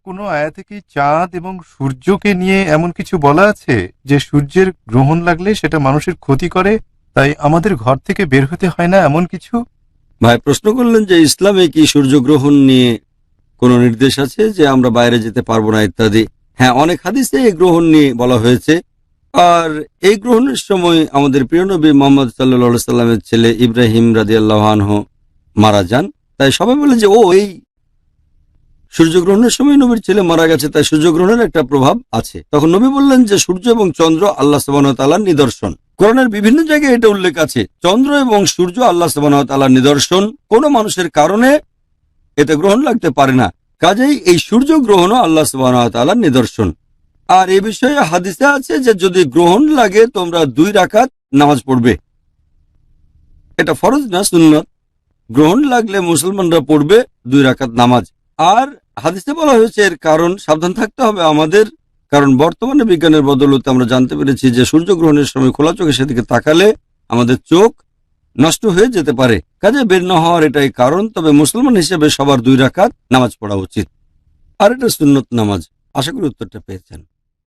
কোনো আয়াতে কি চাঁদ এবং সূর্যকে নিয়ে এমন কিছু বলা আছে যে সূর্যের গ্রহণ লাগলে সেটা মানুষের ক্ষতি করে, তাই আমাদের ঘর থেকে বের হতে হয় না, এমন কিছু? ভাই প্রশ্ন করলেন যে ইসলামে কি সূর্যগ্রহণ নিয়ে কোনো নির্দেশ আছে যে আমরা বাইরে যেতে পারবো না ইত্যাদি। হ্যাঁ, অনেক হাদিসে এই গ্রহণ নিয়ে বলা হয়েছে। আর এই গ্রহণের সময় আমাদের প্রিয় নবী মোহাম্মদ সাল্লাল্লাহু সাল্লামের ছেলে ইব্রাহিম রাদিয়াল্লাহু আনহু মারা যান। তাই সবাই বলে যে এই সূর্যগ্রহণের সময় নবীর ছেলে মারা গেছে, তাই সূর্যগ্রহণের একটা প্রভাব আছে। তখন নবী বললেন যে সূর্য এবং চন্দ্র আল্লাহ সুবহানাহু ওয়া তাআলার নিদর্শন। কোরআনের বিভিন্ন জায়গায় এটা উল্লেখ আছে, চন্দ্র এবং সূর্য আল্লাহ সুবহানাহু ওয়া তাআলার নিদর্শন, কোনো মানুষের কারণে এতে গ্রহণ লাগতে পারে না। কাজেই এই সূর্য গ্রহণও আল্লাহ সুবহানাহু ওয়া তাআলার নিদর্শন। আর এ বিষয়ে হাদিসে আছে যে যদি গ্রহণ লাগে তোমরা 2 রাকাত নামাজ পড়বে। এটা ফরজ না, সুন্নত। গ্রহণ লাগলে মুসলমানরা পড়বে 2 রাকাত নামাজ। আর হাদিসে বলা হয়েছে এর কারণ সাবধান থাকতে হবে আমাদের, কারণ বর্তমানে বিজ্ঞানের বদৌলতে আমরা জানতে পেরেছি যে সূর্যগ্রহণের সময় খোলা চোখে সেদিকে তাকালে আমাদের চোখ নষ্ট হয়ে যেতে পারে। কাজে বের না হওয়ার এটাই কারণ। তবে মুসলমান হিসেবে সবার 2 রাকাত নামাজ পড়া উচিত, আর এটা সুন্নত নামাজ। আশা করি উত্তরটা পেয়েছেন।